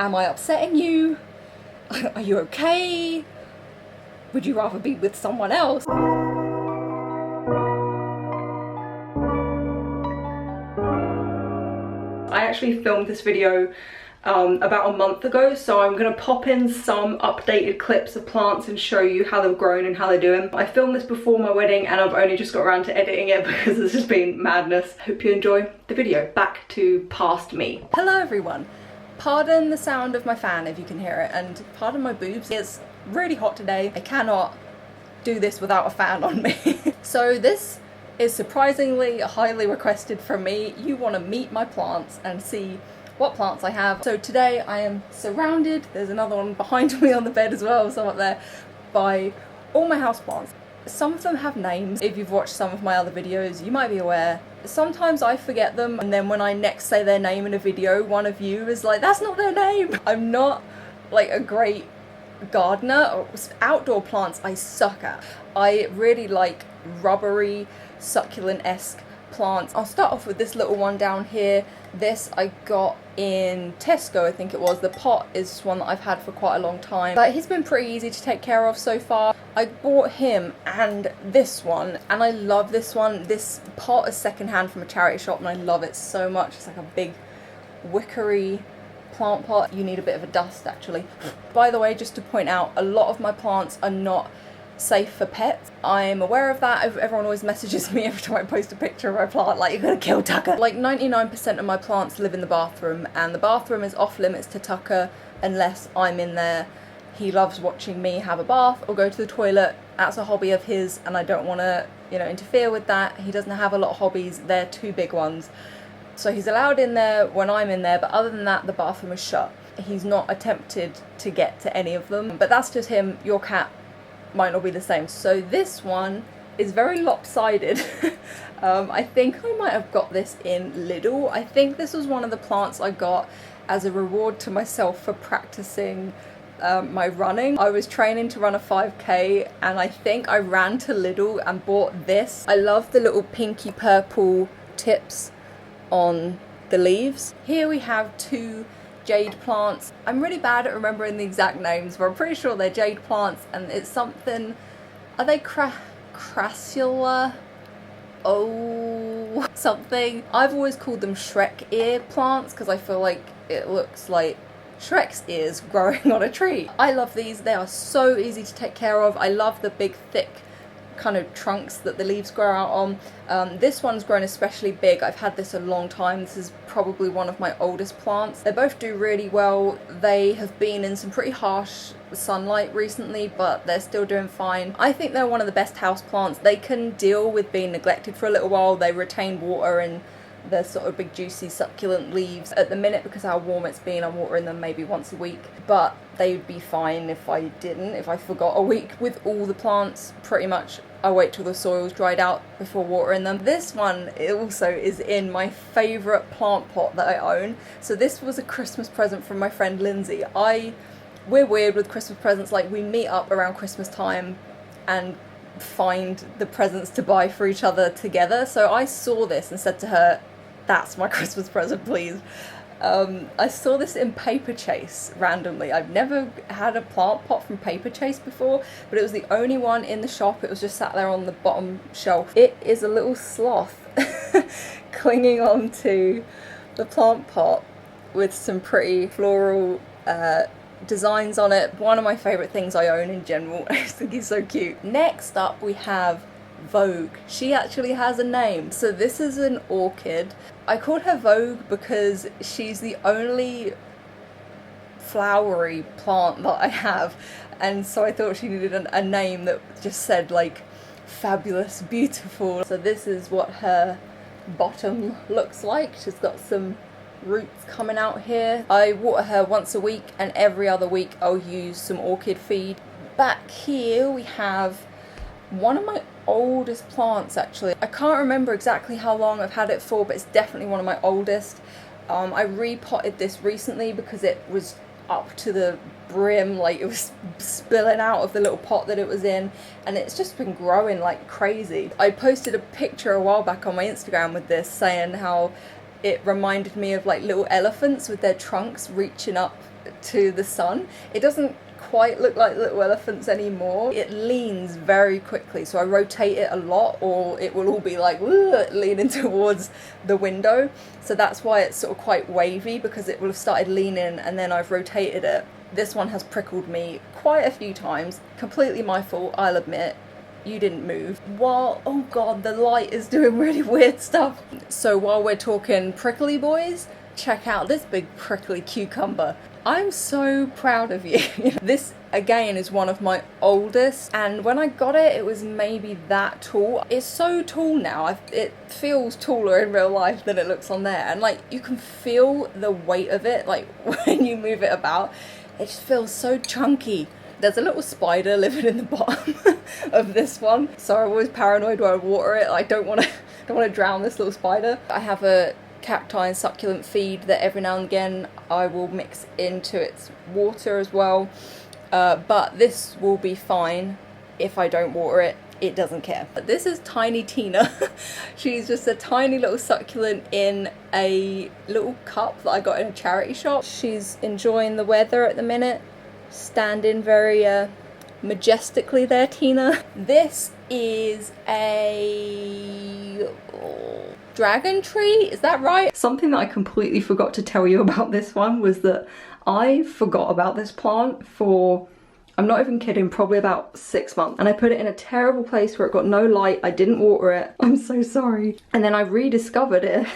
Am I upsetting you? Are you okay? Would you rather be with someone else? I actually filmed this video about a month ago, so I'm gonna pop in some updated clips of plants and show you how they've grown and how they're doing. I filmed this before my wedding and I've only just got around to editing it because it's just been madness. Hope you enjoy the video. Back to past me. Hello everyone. Pardon the sound of my fan if you can hear it, and pardon my boobs. It's really hot today. I cannot do this without a fan on me. So this is surprisingly highly requested from me. You want to meet my plants and see what plants I have. So today I am surrounded, there's another one behind me on the bed as well, some up there, by all my houseplants. Some of them have names. If you've watched some of my other videos, you might be aware. Sometimes I forget them, and then when I next say their name in a video, one of you is like, that's not their name. I'm not like a great gardener, or outdoor plants I suck at. I really like rubbery, succulent-esque plants. I'll start off with this little one down here. This I got in Tesco, I think it was. The pot is one that I've had for quite a long time, but he's been pretty easy to take care of so far. I bought him and this one, and I love this one. This pot is secondhand from a charity shop and I love it so much. It's like a big wickery plant pot. You need a bit of a dust actually. By the way, just to point out, a lot of my plants are not safe for pets. I'm aware of that. Everyone always messages me every time I post a picture of my plant like, you're gonna kill Tucker. Like 99% of my plants live in the bathroom, and the bathroom is off limits to Tucker unless I'm in there. He loves watching me have a bath or go to the toilet. That's a hobby of his and I don't want to, you know, interfere with that. He doesn't have a lot of hobbies. They're two big ones. So he's allowed in there when I'm in there, but other than that, the bathroom is shut. He's not attempted to get to any of them, but that's just him. Your cat might not be the same. So this one is very lopsided. I think I might have got this in Lidl. I think this was one of the plants I got as a reward to myself for practicing my running. I was training to run a 5k and I think I ran to Lidl and bought this. I love the little pinky purple tips on the leaves. Here we have two jade plants. I'm really bad at remembering the exact names, but I'm pretty sure they're jade plants, and it's something, are they crassula? Oh, something. I've always called them Shrek ear plants because I feel like it looks like Shrek's ears growing on a tree. I love these. They are so easy to take care of. I love the big thick kind of trunks that the leaves grow out on. This one's grown especially big. I've had this a long time. This is probably one of my oldest plants. They both do really well. They have been in some pretty harsh sunlight recently, but they're still doing fine. I think they're one of the best house plants. They can deal with being neglected for a little while. They retain water and the sort of big juicy succulent leaves. At the minute, because of how warm it's been, I'm watering them maybe once a week, but they would be fine if I didn't, if I forgot a week. With all the plants, pretty much I wait till the soil's dried out before watering them. This one also is in my favourite plant pot that I own. So this was a Christmas present from my friend Lindsay. We're weird with Christmas presents, like we meet up around Christmas time and find the presents to buy for each other together. So I saw this and said to her, that's my Christmas present, please. I saw this in Paper Chase randomly. I've never had a plant pot from Paper Chase before, but it was the only one in the shop. It was just sat there on the bottom shelf. It is a little sloth clinging on to the plant pot with some pretty floral designs on it. One of my favourite things I own in general. I just think he's so cute. Next up we have Vogue. She actually has a name. So this is an orchid. I called her Vogue because she's the only flowery plant that I have, and so I thought she needed a name that just said like fabulous, beautiful. So this is what her bottom looks like. She's got some roots coming out here. I water her once a week, and every other week I'll use some orchid feed. Back here we have one of my oldest plants actually. I can't remember exactly how long I've had it for, but it's definitely one of my oldest. I repotted this recently because it was up to the brim, like it was spilling out of the little pot that it was in, and it's just been growing like crazy. I posted a picture a while back on my Instagram with this saying how it reminded me of like little elephants with their trunks reaching up to the sun. It doesn't quite look like little elephants anymore. It leans very quickly, so I rotate it a lot or it will all be like leaning towards the window. So that's why it's sort of quite wavy, because it will have started leaning and then I've rotated it. This one has prickled me quite a few times. Completely my fault, I'll admit. You didn't move. While, oh god, the light is doing really weird stuff. So while we're talking prickly boys, check out this big prickly cucumber. I'm so proud of you. This again is one of my oldest, and when I got it, it was maybe that tall. It's so tall now. It feels taller in real life than it looks on there, and like you can feel the weight of it, like when you move it about. It just feels so chunky. There's a little spider living in the bottom of this one, so I'm always paranoid when I water it. I don't want to drown this little spider. I have a cacti and succulent feed that every now and again I will mix into its water as well, but this will be fine if I don't water it. It doesn't care. But this is tiny Tina. She's just a tiny little succulent in a little cup that I got in a charity shop. She's enjoying the weather at the minute, standing very majestically there, Tina. This is a dragon tree, is that right? Something that I completely forgot to tell you about this one was that I forgot about this plant for, I'm not even kidding, probably about 6 months, and I put it in a terrible place where it got no light. I didn't water it. I'm so sorry. And then I rediscovered it.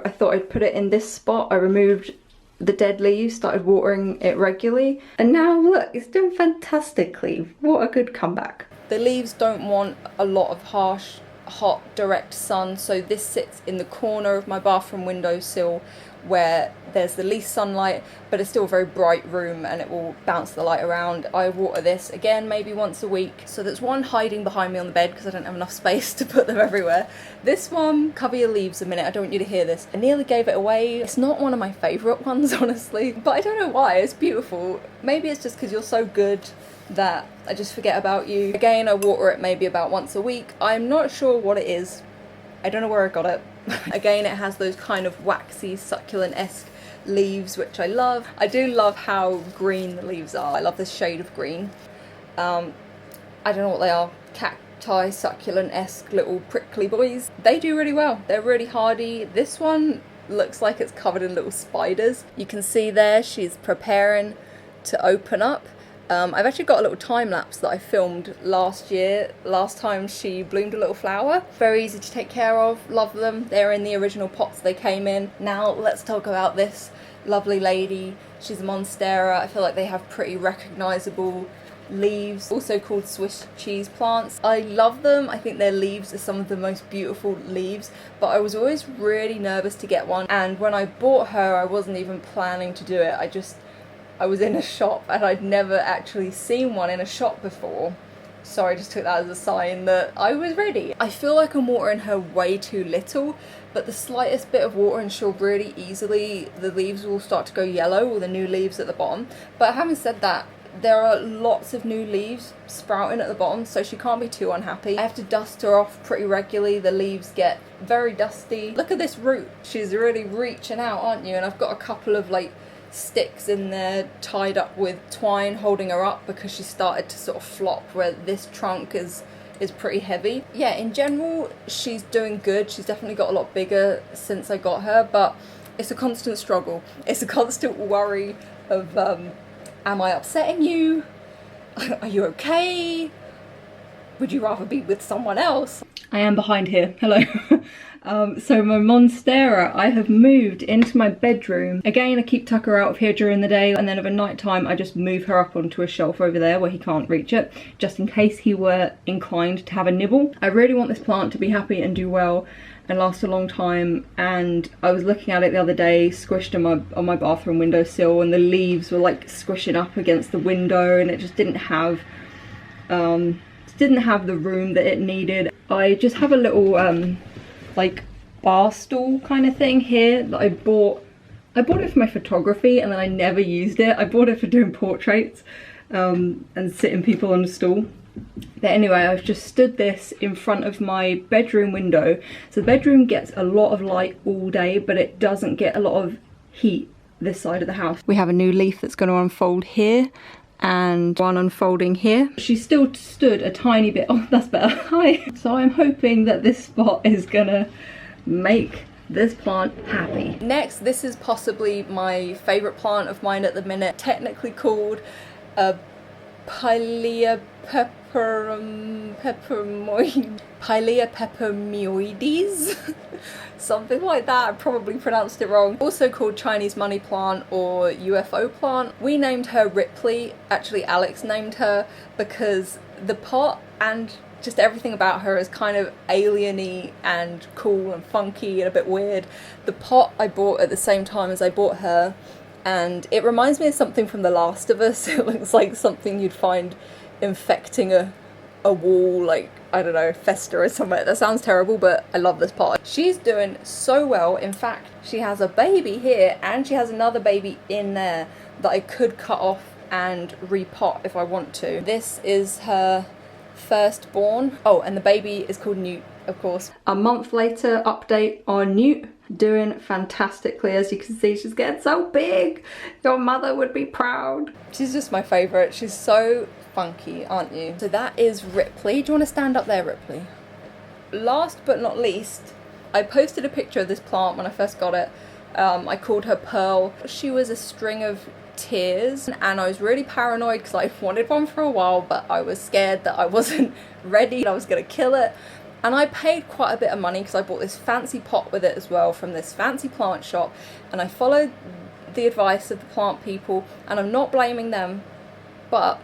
I thought I'd put it in this spot. I removed the dead leaves, started watering it regularly, and now look, it's doing fantastically. What a good comeback. The leaves don't want a lot of harsh, hot, direct sun, so this sits in the corner of my bathroom windowsill where there's the least sunlight, but it's still a very bright room and it will bounce the light around. I water this again maybe once a week. So there's one hiding behind me on the bed because I don't have enough space to put them everywhere. This one, cover your leaves a minute, I don't want you to hear this. I nearly gave it away. It's not one of my favourite ones, honestly, but I don't know why. It's beautiful. Maybe it's just because you're so good that I just forget about you. Again, I water it maybe about once a week. I'm not sure what it is. I don't know where I got it. Again, it has those kind of waxy, succulent-esque leaves, which I love. I do love how green the leaves are. I love this shade of green. I don't know what they are. Cacti, succulent-esque little prickly boys. They do really well. They're really hardy. This one looks like it's covered in little spiders. You can see there she's preparing to open up. I've actually got a little time lapse that I filmed last year, last time she bloomed a little flower. Very easy to take care of, love them. They're in the original pots they came in. Now let's talk about this lovely lady. She's a monstera. I feel like they have pretty recognisable leaves, also called Swiss cheese plants. I love them. I think their leaves are some of the most beautiful leaves, but I was always really nervous to get one, and when I bought her I wasn't even planning to do it. I was in a shop and I'd never actually seen one in a shop before, so I just took that as a sign that I was ready. I feel like I'm watering her way too little, but the slightest bit of water and she'll really easily, the leaves will start to go yellow, or the new leaves at the bottom. But having said that, there are lots of new leaves sprouting at the bottom, so she can't be too unhappy. I have to dust her off pretty regularly. The leaves get very dusty. Look at this root. She's really reaching out, aren't you? And I've got a couple of like sticks in there tied up with twine holding her up because she started to sort of flop, where this trunk is pretty heavy. Yeah, in general she's doing good. She's definitely got a lot bigger since I got her, but it's a constant struggle. It's a constant worry of am I upsetting you? Are you okay? Would you rather be with someone else? I am behind here, hello. So my monstera, I have moved into my bedroom. Again, I keep Tucker out of here during the day, and then over night time I just move her up onto a shelf over there where he can't reach it, just in case he were inclined to have a nibble. I really want this plant to be happy and do well and last a long time, and I was looking at it the other day, squished on my bathroom windowsill, and the leaves were like squishing up against the window, and it just didn't have the room that it needed. I just have a little like bar stool kind of thing here that I bought it for my photography, and then I never used it. I bought it for doing portraits and sitting people on a stool. But anyway, I've just stood this in front of my bedroom window. So the bedroom gets a lot of light all day, but it doesn't get a lot of heat this side of the house. We have a new leaf that's going to unfold here and one unfolding here. She still stood a tiny bit. Oh, that's better. Hi. So I'm hoping that this spot is gonna make this plant happy. Next, this is possibly my favourite plant of mine at the minute, technically called a Pilea peppermioides, something like that. I probably pronounced it wrong. Also called Chinese money plant or UFO plant. We named her Ripley. Actually, Alex named her because the pot and just everything about her is kind of alien-y and cool and funky and a bit weird. The pot I bought at the same time as I bought her, and it reminds me of something from The Last of Us. It looks like something you'd find infecting a wall, like, I don't know, fester or somewhere. That sounds terrible, but I love this pot. She's doing so well. In fact, she has a baby here and she has another baby in there that I could cut off and repot if I want to. This is her firstborn. Oh, and the baby is called Newt, of course. A month later, update on Newt. Doing fantastically. As you can see, she's getting so big. Your mother would be proud. She's just my favourite. She's so funky, aren't you? So that is Ripley. Do you want to stand up there, Ripley? Last but not least, I posted a picture of this plant when I first got it. I called her Pearl. She was a string of tears and I was really paranoid because I wanted one for a while, but I was scared that I wasn't ready and I was going to kill it. And I paid quite a bit of money because I bought this fancy pot with it as well from this fancy plant shop, and I followed the advice of the plant people, and I'm not blaming them, but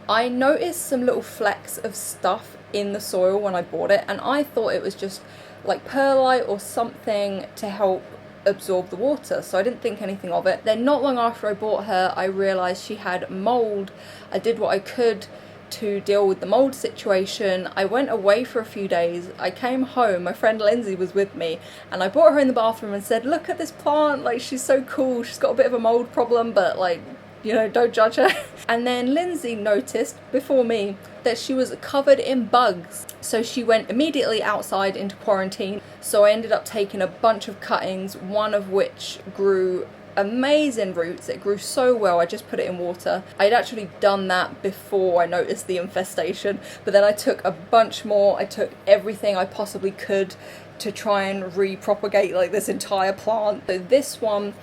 I noticed some little flecks of stuff in the soil when I bought it, and I thought it was just like perlite or something to help absorb the water, so I didn't think anything of it. Then not long after I bought her, I realised she had mould. I did what I could to deal with the mold situation. I went away for a few days. I came home, my friend Lindsay was with me, and I brought her in the bathroom and said, look at this plant, like, she's so cool. She's got a bit of a mold problem, but, like, you know, don't judge her. And then Lindsay noticed before me that she was covered in bugs, so she went immediately outside into quarantine. So I ended up taking a bunch of cuttings, one of which grew amazing roots. It grew so well. I just put it in water. I'd actually done that before I noticed the infestation, but then I took a bunch more. I took everything I possibly could to try and repropagate like this entire plant. So this one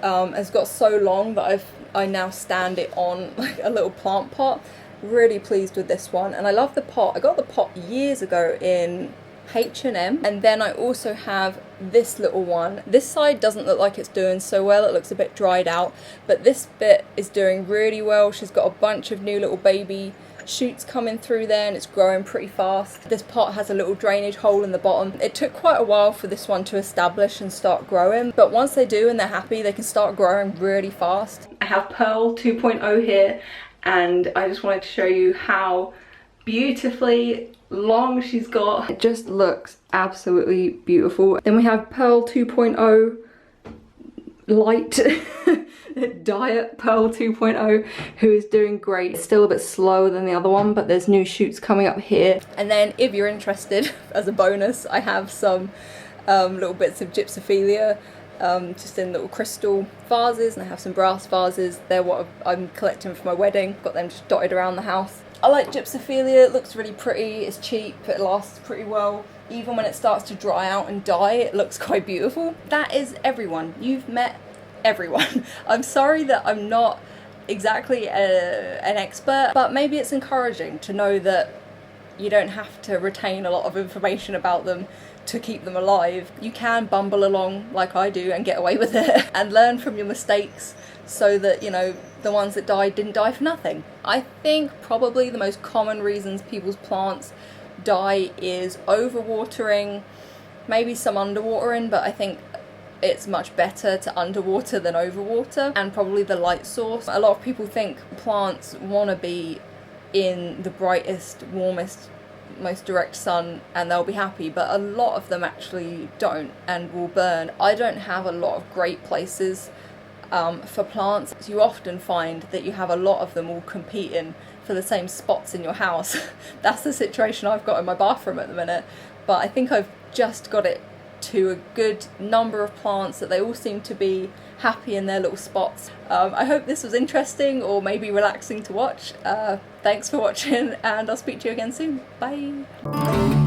has got so long that I now stand it on like a little plant pot. Really pleased with this one, and I love the pot. I got the pot years ago in H&M, and then I also have this little one. This side doesn't look like it's doing so well, it looks a bit dried out, but this bit is doing really well. She's got a bunch of new little baby shoots coming through there and it's growing pretty fast. This pot has a little drainage hole in the bottom. It took quite a while for this one to establish and start growing, but once they do and they're happy, they can start growing really fast. I have Pearl 2.0 here, and I just wanted to show you how beautifully long she's got. It just looks absolutely beautiful. Then we have Pearl 2.0 light diet Pearl 2.0, who is doing great. It's still a bit slower than the other one, but there's new shoots coming up here. And then if you're interested, as a bonus, I have some little bits of gypsophilia just in little crystal vases, and I have some brass vases. They're what I'm collecting for my wedding. Got them just dotted around the house. I like gypsophilia. It looks really pretty, it's cheap, it lasts pretty well. Even when it starts to dry out and die, it looks quite beautiful. That is everyone. You've met everyone. I'm sorry that I'm not exactly an expert, but maybe it's encouraging to know that you don't have to retain a lot of information about them to keep them alive. You can bumble along like I do and get away with it and learn from your mistakes, so that, you know, the ones that died didn't die for nothing. I think probably the most common reasons people's plants die is overwatering, maybe some underwatering, but I think it's much better to underwater than overwater, and probably the light source. A lot of people think plants want to be in the brightest, warmest, most direct sun and they'll be happy, but a lot of them actually don't and will burn. I don't have a lot of great places for plants. So you often find that you have a lot of them all competing for the same spots in your house. That's the situation I've got in my bathroom at the minute, but I think I've just got it to a good number of plants that they all seem to be happy in their little spots. I hope this was interesting or maybe relaxing to watch. Thanks for watching, and I'll speak to you again soon. Bye.